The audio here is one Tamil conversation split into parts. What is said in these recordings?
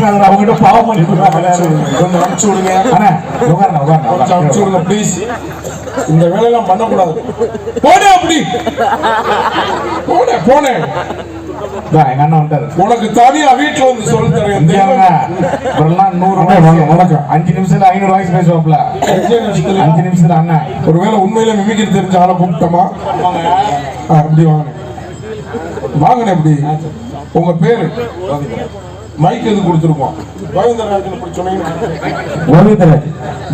பேசுறாங்க அவங்ககிட்ட பாவம் பண்ணி கொஞ்சம் அனுப்பிச்சு விடுங்க. கொஞ்சம் அனுப்பிச்சு விடுங்க ப்ளீஸ். இந்த வேலையெல்லாம் பண்ணக்கூடாது. போனேன் அப்படி போனேன் எங்க அண்ணன் வந்தாரு. உனக்கு தனியா வீட்டுல வந்து சொல்லி தரேன். 5 நிமிஷத்துல 500 வாய்ஸ் பேசுவாப்ல. 5 நிமிஷத்துல அண்ணன். ஒருவேளை உண்மையில மிமிக்ரி தெரிஞ்ச ஆளை கூப்பிட்டோமா? அப்படி வாங்கினேன். எப்படி உங்க பேரு? மைக் எது கொடுத்துருக்கோம்?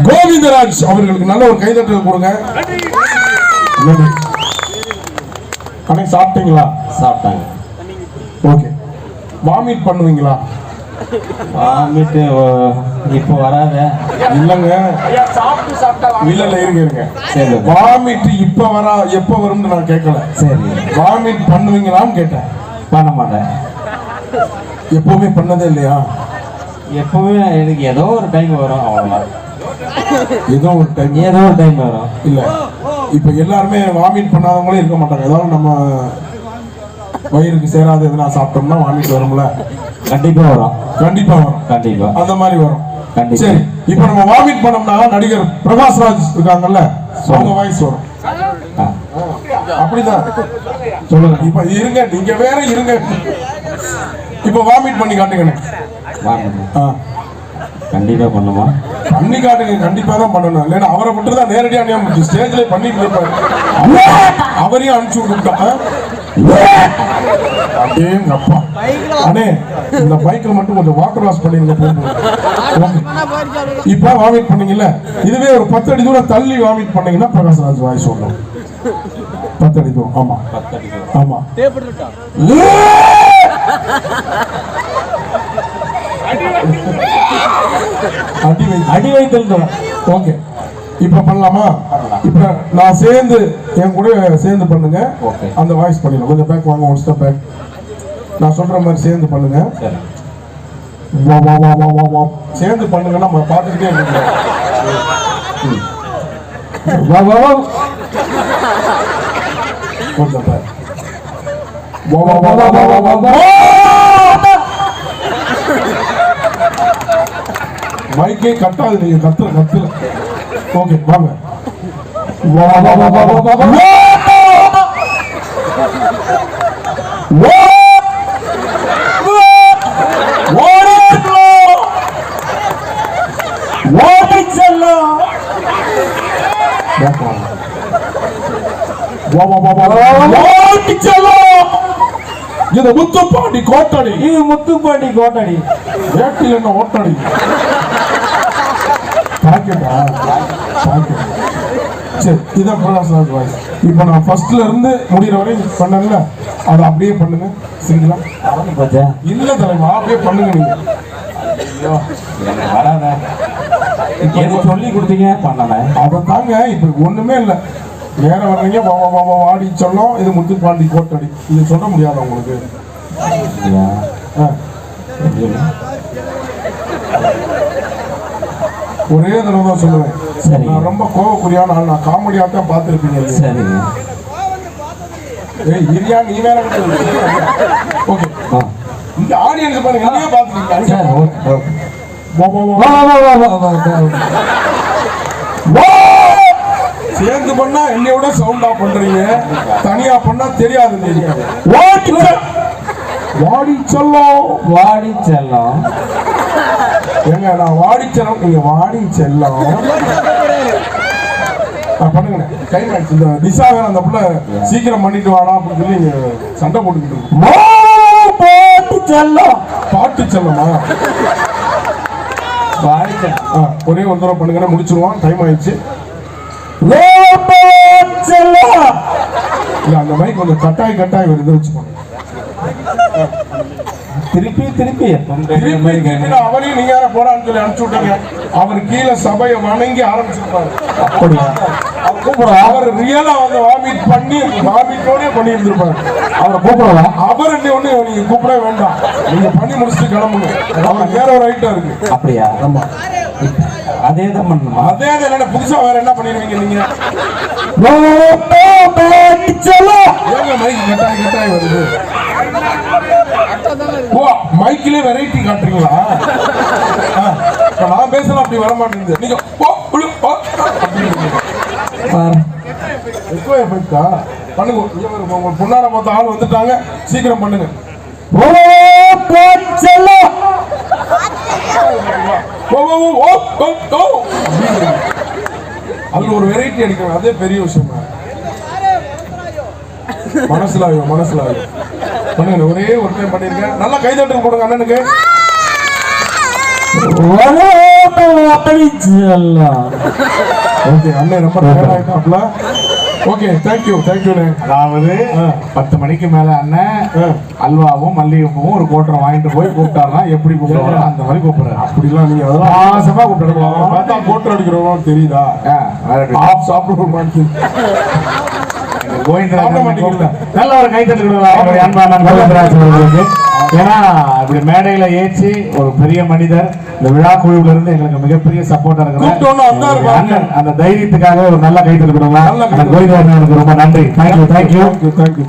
கோவிந்தராஜ் அவர்களுக்கு நல்ல ஒரு கைதட்டல் கொடுங்க. அன்னைக்கு சாப்பிட்டீங்களா? சாப்பிட்டாங்க. ஓகே. வாமிட் பண்ணுவீங்களா? வாமிட் இப்போ வராத. இல்லங்க இல்ல இருங்க. சரி, வாமிட் இப்ப எப்ப வரும்னு நான் கேட்கல. சரி, வாமிட் பண்ணுவீங்களான்னு கேட்டேன். பண்ண மாட்டேன். எப்பவுமே பண்ணதே இல்லையா? எப்பவுமே எனக்கு ஏதோ ஒரு டைம் வரும், அவ்வளவுதான். ஏதோ ஒரு டைம் வரும். இல்ல இப்ப எல்லாருமே வாமிட் பண்ணாதவங்களே இருக்க மாட்டாங்க. ஏதாவது நம்ம வயிறுக்கு சேராத எதுனா சாப்பிட்டோம்னா வாமிட் வரும்ல? கண்டிப்பா வரும். கண்டிப்பா அந்த மாதிரி வரும். சரி, இப்ப நம்ம வாமிட் பண்ணோம்னா நடிகர் பிரகாஷ் ராஜ் இருக்காங்கல்ல, அவங்க வாய்ஸ் வரும். அப்படிதான் சொல்லுங்க. இப்ப இருங்க, நீங்க வேற இருங்க. இப்ப வாமிட் பண்ணி காட்டுங்க. கண்டிப்பா பண்ணுமா? பண்ணி காட்டுங்க. கண்டிப்பா தான் பண்ணணும். இல்லைன்னா அவரை மட்டும் தான் நேரடியா ஸ்டேஜ்ல பண்ணிட்டு இருப்பாரு. அவரையும் அனுப்பிச்சு விட்டுட்டான். அப்பா அண்ணே, இந்த பைக்ல மட்டும் கொஞ்சம் வாட்டர் வாஷ் பண்ணிருங்க. இப்ப வாமிட் பண்ணீங்கல்ல, இதுவே ஒரு 10 அடி தூரம் தள்ளி வாமிட் பண்ணீங்கன்னா பிரகாஷ் ராஜ் வாய்ஸ் வரும். 10 அடி தூரம். ஆமா ஆமா. அடி வைத்தல். ஓகே, இப்ப பண்ணலாமா? இப்ப நான் என் கூட சேர்ந்து பண்ணுங்க. அந்த வாய்ஸ் பண்ணிடலாம். கொஞ்சம் பேக் வாங்க, ஒரு ஸ்டெப் பேக். நான் சொல்ற மாதிரி சேர்ந்து பண்ணுங்க. சேர்ந்து பண்ணுங்க. நம்ம பார்த்துக்கிட்டே இருக்கோம். கொஞ்சம் பேக். மைக்கே கட்டாது, நீங்க கத்துல. ஓகே, வாங்க. இது முத்துப்பாண்டி கோட்டடி. வேட்டில் என்ன ஓட்டடி? சரி, இதான் பிரகாஷ் ராஜ் வாய்ஸ். இப்போ நான் ஃபர்ஸ்ட்ல இருந்து முடிகிற வரையும் பண்ணல, அதை அப்படியே பண்ணுங்க. சரிங்களா? இல்ல தலைவா, அப்படியே பண்ணுங்க. நீங்க சொல்லி கொடுத்தீங்க, பண்ணேன். அதை தாங்க. இப்போ ஒண்ணுமே இல்லை, வேற வர்றீங்க. வாடி சொல்லும். இது முத்துப்பாண்டி கோட்டடி. இது சொல்ல முடியாது உங்களுக்கு. ஒரே தடவை தான் சொல்லுவேன். நான் ரொம்ப கோவக்குரியான ஆள். நான் காமெடியாக தான் பார்த்துருப்பீங்க. இரியா, நீ வேற. ஓகே, இந்த ஆடியன்ஸ் பாருங்க, நீங்க பார்த்துருக்கீங்க. சேர்ந்து பண்ணா என்னையோட சவுண்டா பண்றீங்க, தனியா பண்ணா தெரியாது. நீங்க வாடி செல்லம். ஏங்க, நான் வாடி செல்லம், நீங்க வாடி செல்லம் பண்ணுங்க. கை மேட்ச். இந்த டிசாகர் அந்த புள்ள சீக்கிரம் பண்ணிட்டு வாடா அப்படின்னு சொல்லி சண்டை போட்டுக்கிட்டு பாட்டு செல்லமா? ஒரே ஒரு தடவை பண்ணுங்க, முடிச்சிருவான். டைம் ஆயிடுச்சு. அந்த மாதிரி கொஞ்சம் கட்டாய் வருது, வச்சுக்கோங்க. திருப்பி அவரையும் நீங்க யார போடான்னு சொல்லி அனுப்பிச்சு விட்டீங்க. அவர் கீழே சபையை வணங்கி ஆரம்பிச்சிருப்பாரு. அப்படியா? அவர் ரியலா வந்து வாமிட்டோடய பண்ணி இருந்திருப்பாரு. அவரை கூப்பிடலாம். அவர் ஒண்ணு நீங்க கூப்பிட வேண்டாம், நீங்க பண்ணி முடிச்சுட்டு கிளம்புங்க. அவர் வேற ஒரு ஐட்டம் இருக்கு. அப்படியா? ஆமா, அதே தான் பண்ணணுமா? அதே தான். புதுசா வேற என்ன பண்ணிருவீங்க நீங்க? மைக் கட்டாய் வருது. ஓ மைக்கிலே வெரைட்டி காட்டுறீங்களா? இப்ப நான் பேசலாம் அப்படி வர மாட்டேங்குது. நீங்க ஓ புளு ஓ எக்கோ எஃபெக்ட்டா பண்ணுங்க. உங்க பொண்ணார மொத்த ஆள் வந்துட்டாங்க, சீக்கிரம் பண்ணுங்க. ஓ போச்சலோ ஓ ஓ ஓ ஓ ஓ அதுல ஒரு வெரைட்டி அடிக்கணும், அதே பெரிய விஷயம். மனசுல பண்ணுங்க. ஒரே ஒரு டைம் பண்ணிருக்கேன். நல்லா கைதட்டல் போடுங்க அண்ணனுக்கு. ஓகே அண்ணன் ரொம்ப நேரமாயிட்டாப்ல. Okay thank you. அதாவது 10 மணிக்கு மேல அண்ணன் அல்வாவும் மல்லிகைப்பூவும் ஒரு கோட்டரை வாங்கிட்டு போய் கூப்பிட்டாருன்னா எப்படி கூப்பிடுவாங்க அந்த மாதிரி கூப்பிடுறாரு. அப்படிலாம் நீங்க அதெல்லாம் மாசமா கூப்பிடுறோம். பார்த்தா போட்டோ அடிக்கிறோம் தெரியுதா? சாப்பிடுவோம் நல்ல ஒரு கைத்தட்டு கொடுக்கலாம் அன்பான கோவிந்தராஜ் அவர்களுக்கு. ஏன்னா இப்படி மேடையில ஏற்றி ஒரு பெரிய மனிதர் இந்த விழா குழுவில இருந்து எங்களுக்கு மிகப்பெரிய சப்போர்ட்டா இருக்கிறார். அந்த தைரியத்துக்காக ஒரு நல்ல கைத்தட்டு கொடுக்கலாம். கோவிந்தராஜ் அவர்களுக்கு ரொம்ப நன்றி. தேங்க்யூ.